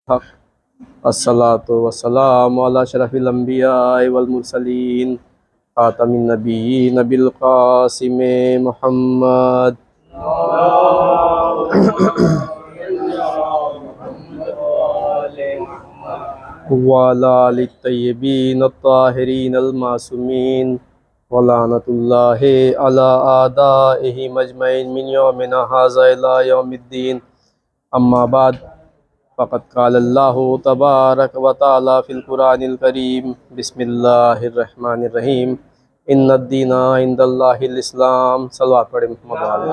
حق الصلاۃ والسلام علی اشرف الانبیاء والمرسلین خاتم النبیین بالقاسم محمد وعلی آلہ الطیبین الطاہرین المعصومین ولعنۃ اللہ علی اعدائہم اجمعین من یومنا ھذا الی یوم الدین اما بعد فقد قال اللہ تبارک و تعالی فی القرآن الکریم بسم اللہ الرحمن الرحیم ان الدین عند اللہ الاسلام صلوات پڑھیں محمد علیہ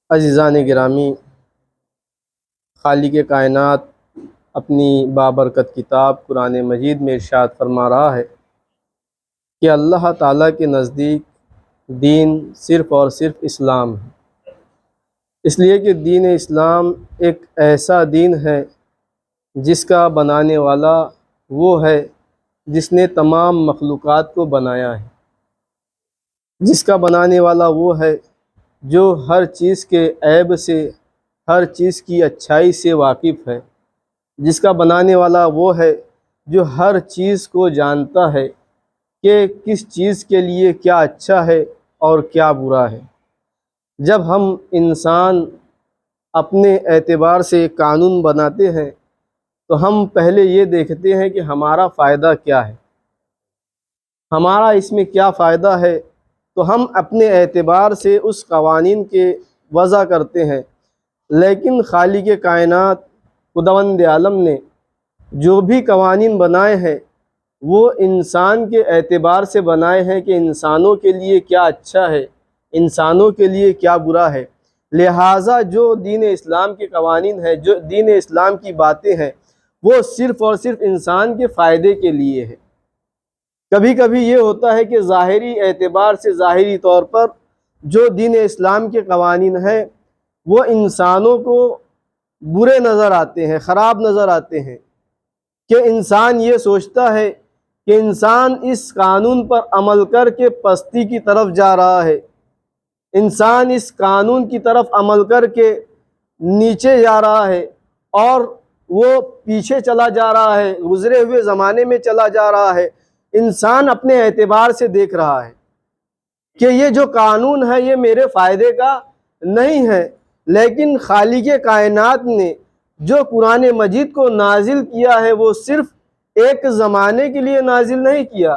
عزیزان گرامی، خالق کائنات اپنی بابرکت کتاب قرآن مجید میں ارشاد فرما رہا ہے کہ اللہ تعالیٰ کے نزدیک دین صرف اور صرف اسلام ہے، اس لیے کہ دین اسلام ایک ایسا دین ہے جس کا بنانے والا وہ ہے جس نے تمام مخلوقات کو بنایا ہے، جس کا بنانے والا وہ ہے جو ہر چیز کے عیب سے، ہر چیز کی اچھائی سے واقف ہے، جس کا بنانے والا وہ ہے جو ہر چیز کو جانتا ہے کہ کس چیز کے لیے کیا اچھا ہے اور کیا برا ہے۔ جب ہم انسان اپنے اعتبار سے قانون بناتے ہیں تو ہم پہلے یہ دیکھتے ہیں کہ ہمارا فائدہ کیا ہے، ہمارا اس میں کیا فائدہ ہے، تو ہم اپنے اعتبار سے اس قوانین کے وضع کرتے ہیں۔ لیکن خالق کائنات خداوند عالم نے جو بھی قوانین بنائے ہیں وہ انسان کے اعتبار سے بنائے ہیں کہ انسانوں کے لیے کیا اچھا ہے، انسانوں کے لیے کیا برا ہے۔ لہٰذا جو دین اسلام کے قوانین ہیں، جو دین اسلام کی باتیں ہیں، وہ صرف اور صرف انسان کے فائدے کے لیے ہے۔ کبھی کبھی یہ ہوتا ہے کہ ظاہری اعتبار سے، ظاہری طور پر جو دین اسلام کے قوانین ہیں وہ انسانوں کو برے نظر آتے ہیں، خراب نظر آتے ہیں، کہ انسان یہ سوچتا ہے کہ انسان اس قانون پر عمل کر کے پستی کی طرف جا رہا ہے، انسان اس قانون کی طرف عمل کر کے نیچے جا رہا ہے اور وہ پیچھے چلا جا رہا ہے، گزرے ہوئے زمانے میں چلا جا رہا ہے۔ انسان اپنے اعتبار سے دیکھ رہا ہے کہ یہ جو قانون ہے یہ میرے فائدے کا نہیں ہے، لیکن خالق کائنات نے جو قرآن مجید کو نازل کیا ہے وہ صرف ایک زمانے کے لیے نازل نہیں کیا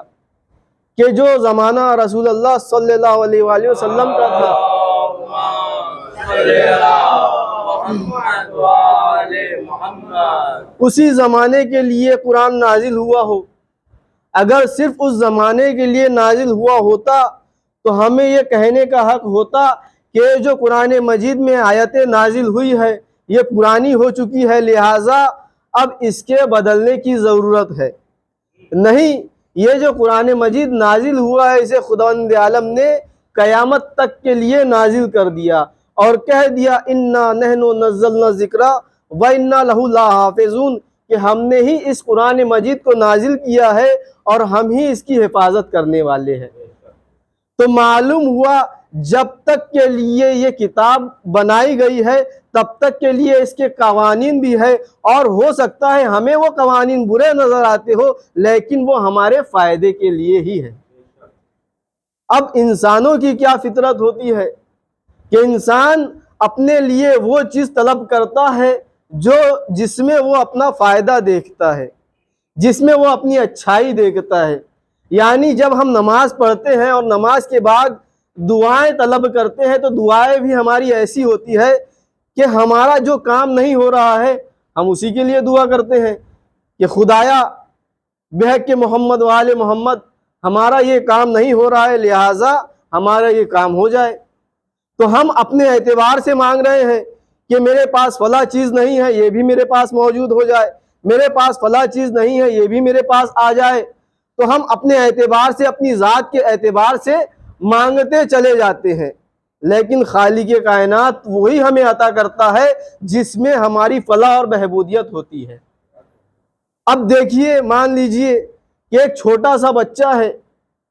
کہ جو زمانہ رسول اللہ صلی اللہ علیہ وآلہ وسلم کا تھا، اسی زمانے کے لیے قرآن نازل ہوا ہو۔ اگر صرف اس زمانے کے لیے نازل ہوا ہوتا تو ہمیں یہ کہنے کا حق ہوتا کہ جو قرآن مجید میں آیتیں نازل ہوئی ہے یہ پرانی ہو چکی ہے، لہٰذا اب اس کے بدلنے کی ضرورت ہے۔ نہیں، یہ جو قرآن مجید نازل ہوا ہے اسے خداوند عالم نے قیامت تک کے لیے نازل کر دیا اور کہہ دیا اِنَّا نَحْنُ نَزَّلْنَا الذِّکْرَ وَإِنَّا لَهُ لَحَافِظُونَ، کہ ہم نے ہی اس قرآن مجید کو نازل کیا ہے اور ہم ہی اس کی حفاظت کرنے والے ہیں۔ تو معلوم ہوا جب تک کے لیے یہ کتاب بنائی گئی ہے تب تک کے لیے اس کے قوانین بھی ہے، اور ہو سکتا ہے ہمیں وہ قوانین برے نظر آتے ہو لیکن وہ ہمارے فائدے کے لیے ہی ہے۔ اب انسانوں کی کیا فطرت ہوتی ہے کہ انسان اپنے لیے وہ چیز طلب کرتا ہے جس میں وہ اپنا فائدہ دیکھتا ہے، جس میں وہ اپنی اچھائی دیکھتا ہے۔ یعنی جب ہم نماز پڑھتے ہیں اور نماز کے بعد دعائیں طلب کرتے ہیں تو دعائیں بھی ہماری ایسی ہوتی ہے کہ ہمارا جو کام نہیں ہو رہا ہے ہم اسی کے لیے دعا کرتے ہیں کہ خدایا بحق محمد و آل محمد ہمارا یہ کام نہیں ہو رہا ہے لہٰذا ہمارا یہ کام ہو جائے۔ تو ہم اپنے اعتبار سے مانگ رہے ہیں کہ میرے پاس فلاں چیز نہیں ہے یہ بھی میرے پاس موجود ہو جائے، میرے پاس فلاں چیز نہیں ہے یہ بھی میرے پاس آ جائے۔ تو ہم اپنے اعتبار سے، اپنی ذات کے اعتبار سے مانگتے چلے جاتے ہیں، لیکن خالق کائنات وہی ہمیں عطا کرتا ہے جس میں ہماری فلاح اور بہبودیت ہوتی ہے۔ اب دیکھیے، مان لیجئے کہ ایک چھوٹا سا بچہ ہے،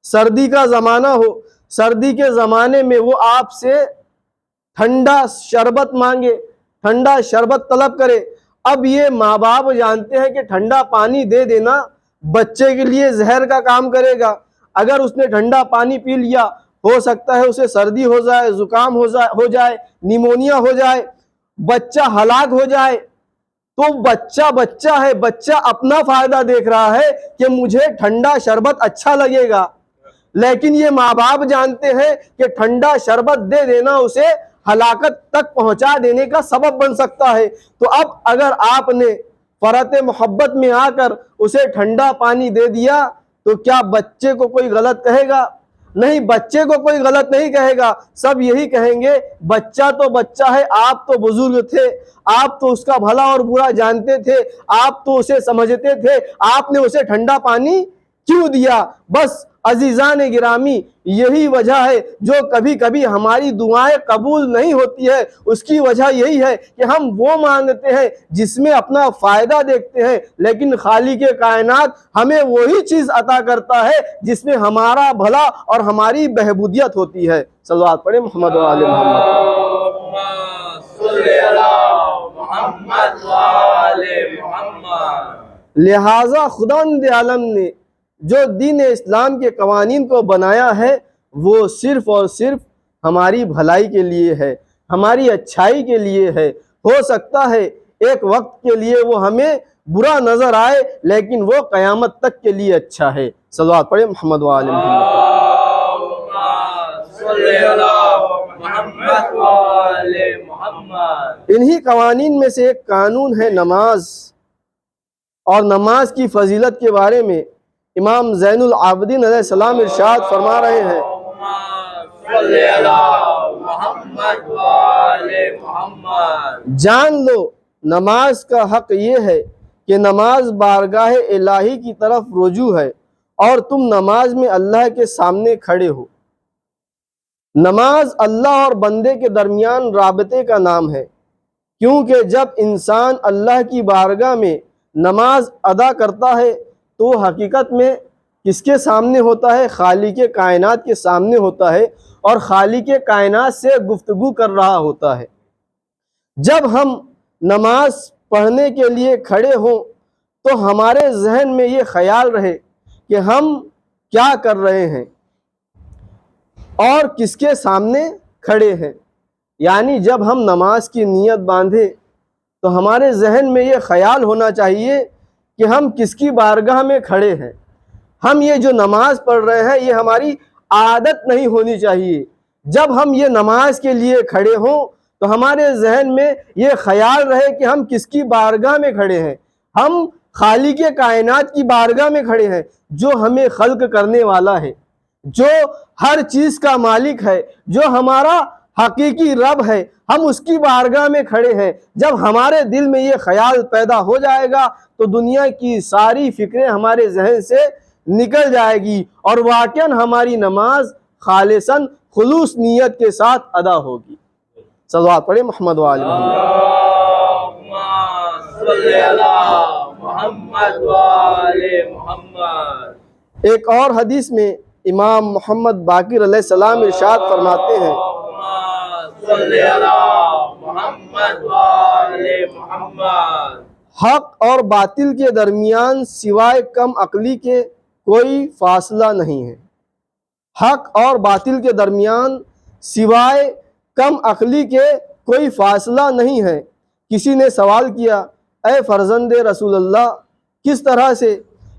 سردی کا زمانہ ہو، سردی کے زمانے میں وہ آپ سے ٹھنڈا شربت مانگے، ٹھنڈا شربت طلب کرے۔ اب یہ ماں باپ جانتے ہیں کہ ٹھنڈا پانی دے دینا بچے کے لیے زہر کا کام کرے گا۔ اگر اس نے ٹھنڈا پانی پی لیا ہو سکتا ہے اسے سردی ہو جائے، زکام ہو جائے، نیمونیا ہو جائے، بچہ ہلاک ہو جائے۔ تو بچہ ہے، بچہ اپنا فائدہ دیکھ رہا ہے کہ مجھے ٹھنڈا شربت اچھا لگے گا، لیکن یہ ماں باپ جانتے ہیں کہ ٹھنڈا شربت دے دینا اسے ہلاکت تک پہنچا دینے کا سبب بن سکتا ہے۔ تو اب اگر آپ نے فرط محبت میں آ کر اسے ٹھنڈا پانی دے دیا تو کیا بچے کو کوئی غلط کہے گا؟ نہیں، بچے کو کوئی غلط نہیں کہے گا، سب یہی کہیں گے بچہ تو بچہ ہے، آپ تو بزرگ تھے، آپ تو اس کا بھلا اور برا جانتے تھے، آپ تو اسے سمجھتے تھے، آپ نے اسے ٹھنڈا پانی کیوں دیا؟ بس عزیزان گرامی، یہی وجہ ہے جو کبھی کبھی ہماری دعائیں قبول نہیں ہوتی ہے، اس کی وجہ یہی ہے کہ ہم وہ مانگتے ہیں جس میں اپنا فائدہ دیکھتے ہیں، لیکن خالق کائنات ہمیں وہی چیز عطا کرتا ہے جس میں ہمارا بھلا اور ہماری بہبودیت ہوتی ہے۔ صلوات پڑھیں محمد و آل محمد۔ لہٰذا خداوند عالم نے جو دین اسلام کے قوانین کو بنایا ہے وہ صرف اور صرف ہماری بھلائی کے لیے ہے، ہماری اچھائی کے لیے ہے۔ ہو سکتا ہے ایک وقت کے لیے وہ ہمیں برا نظر آئے لیکن وہ قیامت تک کے لیے اچھا ہے۔ صلوات پڑھیں محمد و آل محمد۔ انہی قوانین میں سے ایک قانون ہے نماز، اور نماز کی فضیلت کے بارے میں امام زین العابدین علیہ السلام ارشاد فرما رہے ہیں، جان لو نماز کا حق یہ ہے کہ نماز بارگاہ الہی کی طرف رجوع ہے اور تم نماز میں اللہ کے سامنے کھڑے ہو۔ نماز اللہ اور بندے کے درمیان رابطے کا نام ہے، کیونکہ جب انسان اللہ کی بارگاہ میں نماز ادا کرتا ہے تو حقیقت میں کس کے سامنے ہوتا ہے؟ خالق کائنات کے سامنے ہوتا ہے، اور خالق کائنات سے گفتگو کر رہا ہوتا ہے۔ جب ہم نماز پڑھنے کے لیے کھڑے ہوں تو ہمارے ذہن میں یہ خیال رہے کہ ہم کیا کر رہے ہیں اور کس کے سامنے کھڑے ہیں۔ یعنی جب ہم نماز کی نیت باندھیں تو ہمارے ذہن میں یہ خیال ہونا چاہیے کہ ہم کس کی بارگاہ میں کھڑے ہیں۔ ہم یہ جو نماز پڑھ رہے ہیں یہ ہماری عادت نہیں ہونی چاہیے۔ جب ہم یہ نماز کے لیے کھڑے ہوں تو ہمارے ذہن میں یہ خیال رہے کہ ہم کس کی بارگاہ میں کھڑے ہیں۔ ہم خالق کائنات کی بارگاہ میں کھڑے ہیں جو ہمیں خلق کرنے والا ہے، جو ہر چیز کا مالک ہے، جو ہمارا حقیقی رب ہے۔ ہم اس کی بارگاہ میں کھڑے ہیں۔ جب ہمارے دل میں یہ خیال پیدا ہو جائے گا تو دنیا کی ساری فکریں ہمارے ذہن سے نکل جائے گی اور واقعاً ہماری نماز خالصاً خلوص نیت کے ساتھ ادا ہوگی۔ صلوات پڑھیں محمد و آل محمد۔ ایک اور حدیث میں امام محمد باقر علیہ السلام ارشاد فرماتے ہیں، حق اور باطل کے درمیان سوائے کم عقلی کے کوئی فاصلہ نہیں ہے۔ حق اور باطل کے درمیان سوائے کم عقلی کے کوئی فاصلہ نہیں ہے۔ کسی نے سوال کیا، اے فرزند رسول اللہ، کس طرح سے؟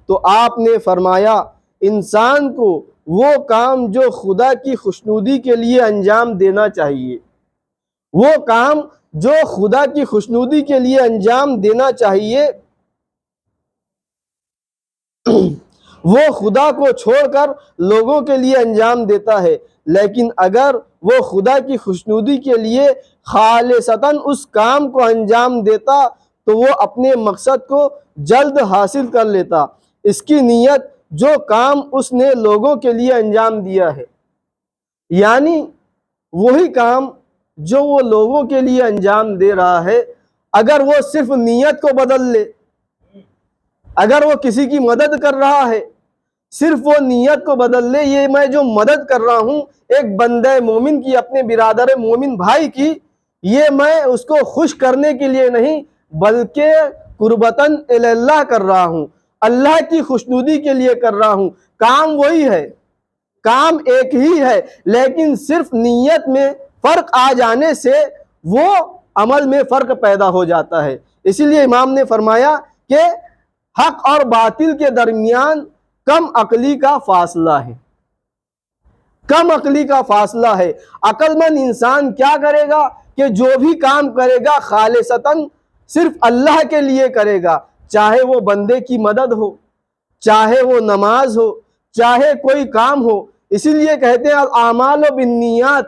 تو آپ نے فرمایا، انسان کو وہ کام جو خدا کی خوشنودی کے لیے انجام دینا چاہیے، وہ کام جو خدا کی خوشنودی کے لیے انجام دینا چاہیے وہ خدا کو چھوڑ کر لوگوں کے لیے انجام دیتا ہے، لیکن اگر وہ خدا کی خوشنودی کے لیے خالصتاً اس کام کو انجام دیتا تو وہ اپنے مقصد کو جلد حاصل کر لیتا۔ اس کی نیت جو کام اس نے لوگوں کے لیے انجام دیا ہے، یعنی وہی کام جو وہ لوگوں کے لیے انجام دے رہا ہے، اگر وہ صرف نیت کو بدل لے، اگر وہ کسی کی مدد کر رہا ہے، صرف وہ نیت کو بدل لے، یہ میں جو مدد کر رہا ہوں ایک بندہ مومن کی، اپنے برادر مومن بھائی کی، یہ میں اس کو خوش کرنے کے لیے نہیں بلکہ قربتاً الی اللہ کر رہا ہوں، اللہ کی خوشنودی کے لیے کر رہا ہوں۔ کام وہی ہے، کام ایک ہی ہے، لیکن صرف نیت میں فرق آ جانے سے وہ عمل میں فرق پیدا ہو جاتا ہے۔ اسی لیے امام نے فرمایا کہ حق اور باطل کے درمیان کم عقلی کا فاصلہ ہے، کم عقلی کا فاصلہ ہے۔ عقل مند انسان کیا کرے گا کہ جو بھی کام کرے گا خالصتاً صرف اللہ کے لیے کرے گا، چاہے وہ بندے کی مدد ہو، چاہے وہ نماز ہو، چاہے کوئی کام ہو۔ اسی لیے کہتے ہیں الاعمال بالنیات،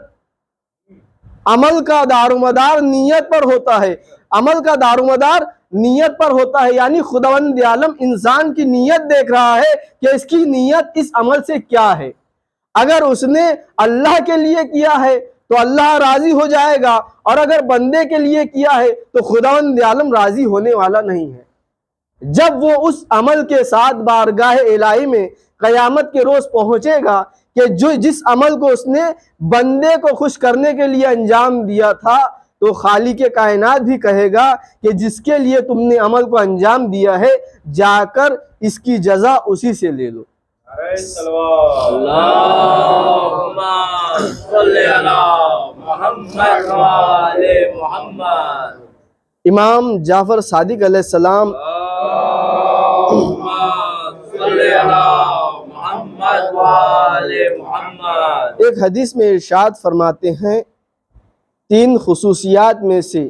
عمل کا دار و مدار نیت پر ہوتا ہے، عمل کا دار و مدار نیت پر ہوتا ہے، یعنی خداوند عالم انسان کی نیت دیکھ رہا ہے کہ اس کی نیت اس عمل سے کیا ہے۔ اگر اس نے اللہ کے لیے کیا ہے تو اللہ راضی ہو جائے گا، اور اگر بندے کے لیے کیا ہے تو خداوند عالم راضی ہونے والا نہیں ہے۔ جب وہ اس عمل کے ساتھ بارگاہ الہی میں قیامت کے روز پہنچے گا کہ جس عمل کو اس نے بندے کو خوش کرنے کے لیے انجام دیا تھا، تو خالق کائنات بھی کہے گا کہ جس کے لیے تم نے عمل کو انجام دیا ہے جا کر اس کی جزا اسی سے لے لو۔ اللہم صلی علی محمد و آل محمد۔ امام جعفر صادق علیہ السلام اللہم صلی علی محمد و آل محمد۔ ایک حدیث میں ارشاد فرماتے ہیں 3 خصوصیات میں سے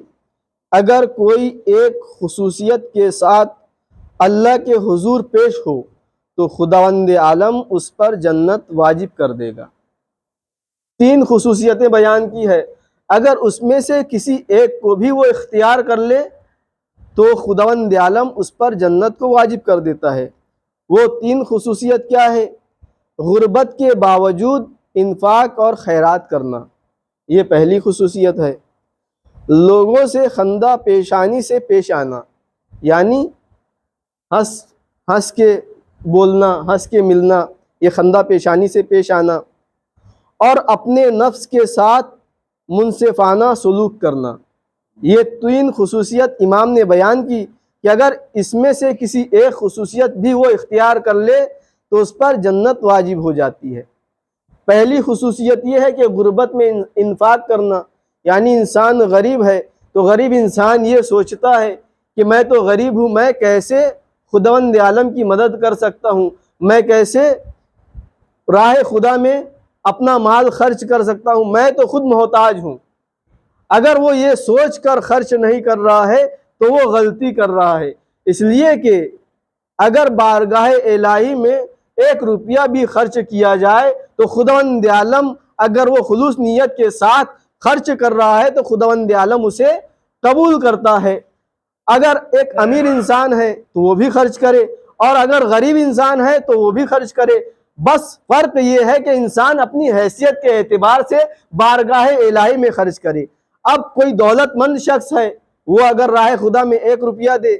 اگر کوئی ایک خصوصیت کے ساتھ اللہ کے حضور پیش ہو تو خداوند عالم اس پر جنت واجب کر دے گا۔ 3 خصوصیتیں بیان کی ہے، اگر اس میں سے کسی ایک کو بھی وہ اختیار کر لے تو خداوند عالم اس پر جنت کو واجب کر دیتا ہے۔ وہ 3 خصوصیت کیا ہے؟ غربت کے باوجود انفاق اور خیرات کرنا، یہ پہلی خصوصیت ہے۔ لوگوں سے خندہ پیشانی سے پیش آنا، یعنی ہنس کے بولنا، ہنس کے ملنا، یہ خندہ پیشانی سے پیش آنا، اور اپنے نفس کے ساتھ منصفانہ سلوک کرنا۔ یہ 3 خصوصیت امام نے بیان کی کہ اگر اس میں سے کسی ایک خصوصیت بھی وہ اختیار کر لے تو اس پر جنت واجب ہو جاتی ہے۔ پہلی خصوصیت یہ ہے کہ غربت میں انفاق کرنا، یعنی انسان غریب ہے تو غریب انسان یہ سوچتا ہے کہ میں تو غریب ہوں، میں کیسے خداوند عالم کی مدد کر سکتا ہوں، میں کیسے راہ خدا میں اپنا مال خرچ کر سکتا ہوں، میں تو خود محتاج ہوں۔ اگر وہ یہ سوچ کر خرچ نہیں کر رہا ہے تو وہ غلطی کر رہا ہے، اس لیے کہ اگر بارگاہ الہی میں 1 روپیہ بھی خرچ کیا جائے تو خداوند عالم اگر وہ خلوص نیت کے ساتھ خرچ کر رہا ہے تو خداوند عالم اسے قبول کرتا ہے۔ اگر ایک امیر انسان ہے تو وہ بھی خرچ کرے، اور اگر غریب انسان ہے تو وہ بھی خرچ کرے، بس فرق یہ ہے کہ انسان اپنی حیثیت کے اعتبار سے بارگاہ الہی میں خرچ کرے۔ اب کوئی دولت مند شخص ہے، وہ اگر راہ خدا میں 1 روپیہ دے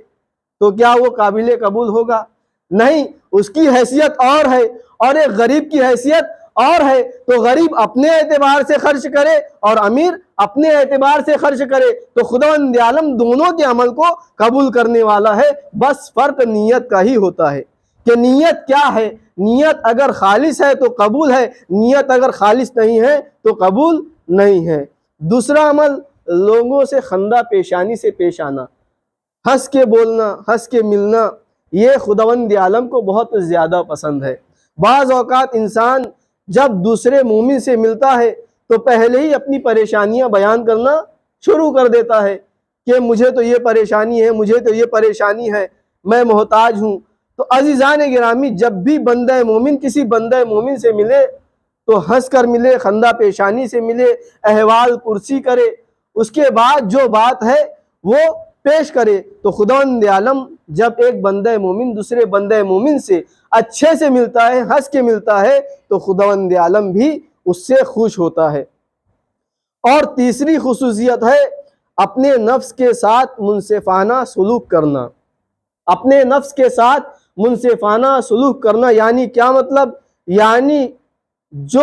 تو کیا وہ قابل قبول ہوگا؟ نہیں، اس کی حیثیت اور ہے اور ایک غریب کی حیثیت اور ہے، تو غریب اپنے اعتبار سے خرچ کرے اور امیر اپنے اعتبار سے خرچ کرے تو خداوند عالم دونوں کے عمل کو قبول کرنے والا ہے۔ بس فرق نیت کا ہی ہوتا ہے کہ نیت کیا ہے۔ نیت اگر خالص ہے تو قبول ہے، نیت اگر خالص نہیں ہے تو قبول نہیں ہے۔ دوسرا عمل لوگوں سے خندہ پیشانی سے پیش آنا، ہنس کے بولنا، ہنس کے ملنا، یہ خداوند عالم کو بہت زیادہ پسند ہے۔ بعض اوقات انسان جب دوسرے مومن سے ملتا ہے تو پہلے ہی اپنی پریشانیاں بیان کرنا شروع کر دیتا ہے کہ مجھے تو یہ پریشانی ہے، مجھے تو یہ پریشانی ہے، میں محتاج ہوں۔ تو عزیزان گرامی، جب بھی بندہ مومن کسی بندہ مومن سے ملے تو ہنس کر ملے، خندہ پیشانی سے ملے، احوال پرسی کرے، اس کے بعد جو بات ہے وہ پیش کرے۔ تو خداوند عالم جب ایک بندہ مومن دوسرے بندہ مومن سے اچھے سے ملتا ہے، ہنس کے ملتا ہے، تو خداوند عالم بھی اس سے خوش ہوتا ہے۔ اور تیسری خصوصیت ہے اپنے نفس کے ساتھ منصفانہ سلوک کرنا۔ اپنے نفس کے ساتھ منصفانہ سلوک کرنا یعنی کیا مطلب؟ یعنی جو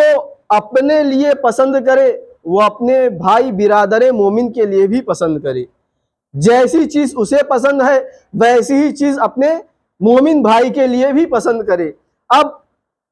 اپنے لیے پسند کرے وہ اپنے بھائی برادر مومن کے لیے بھی پسند کرے، جیسی چیز اسے پسند ہے ویسی ہی چیز اپنے مومن بھائی کے لیے بھی پسند کرے۔ اب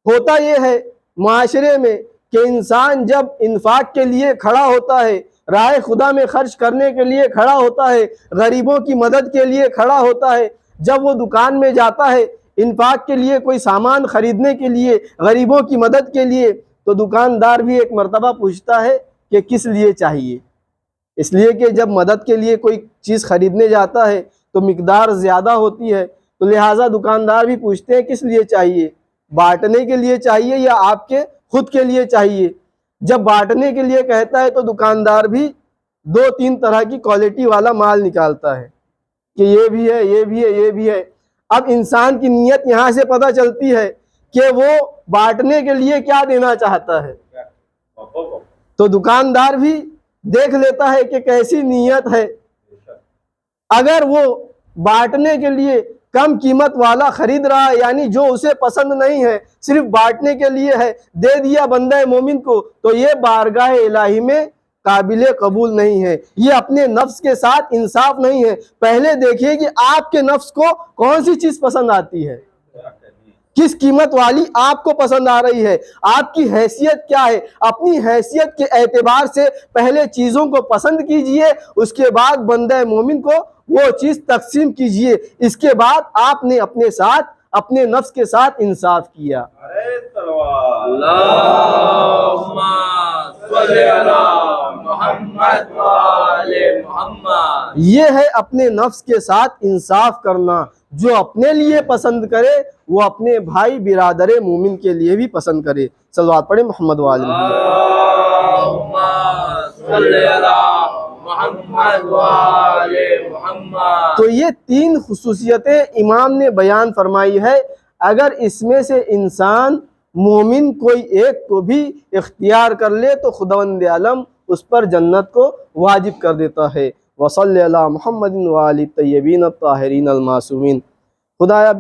ہوتا یہ ہے معاشرے میں کہ انسان جب انفاق کے لیے کھڑا ہوتا ہے، راہ خدا میں خرچ کرنے کے لیے کھڑا ہوتا ہے، غریبوں کی مدد کے لیے کھڑا ہوتا ہے، جب وہ دکان میں جاتا ہے انفاق کے لیے، کوئی سامان خریدنے کے لیے، غریبوں کی مدد کے لیے، تو دکاندار بھی ایک مرتبہ پوچھتا ہے کہ کس لیے چاہیے؟ اس لیے کہ جب مدد کے لیے کوئی چیز خریدنے جاتا ہے تو مقدار زیادہ ہوتی ہے، تو لہٰذا دکاندار بھی پوچھتے ہیں کس لیے چاہیے، بانٹنے کے لیے چاہیے یا آپ کے خود کے لیے چاہیے؟ جب بانٹنے کے لیے کہتا ہے تو دکاندار بھی 2-3 طرح کی کوالٹی والا مال نکالتا ہے کہ یہ بھی ہے، یہ بھی ہے، یہ بھی ہے۔ اب انسان کی نیت یہاں سے پتہ چلتی ہے کہ وہ بانٹنے کے لیے کیا دینا چاہتا ہے، تو دکاندار بھی دیکھ لیتا ہے کہ کیسی نیت ہے۔ اگر وہ بانٹنے کے لیے کم قیمت والا خرید رہا ہے یعنی جو اسے پسند نہیں ہے، صرف بانٹنے کے لیے ہے، دے دیا بندہ مومن کو، تو یہ بارگاہ الہی میں قابل قبول نہیں ہے، یہ اپنے نفس کے ساتھ انصاف نہیں ہے۔ پہلے دیکھیے کہ آپ کے نفس کو کون سی چیز پسند آتی ہے، کس قیمت والی آپ کو پسند آ رہی ہے، آپ کی حیثیت کیا ہے، اپنی حیثیت کے اعتبار سے پہلے چیزوں کو پسند کیجئے، اس کے بعد بندہ مومن کو وہ چیز تقسیم کیجئے، اس کے بعد آپ نے اپنے ساتھ، اپنے نفس کے ساتھ انصاف کیا۔ اللہم صلی علی محمد وآل محمد۔ یہ ہے اپنے نفس کے ساتھ انصاف کرنا، جو اپنے لیے پسند کرے وہ اپنے بھائی برادر مومن کے لیے بھی پسند کرے۔ صلوات پڑھیں محمد وآل محمد۔ اللہم صلی علی محمد وآل محمد۔ تو یہ 3 خصوصیتیں امام نے بیان فرمائی ہے، اگر اس میں سے انسان مومن کوئی ایک کو بھی اختیار کر لے تو خداوند عالم اس پر جنت کو واجب کر دیتا ہے۔ وصلی علی محمد وآل الطیبین الطاہرین المعصومین۔ خدایا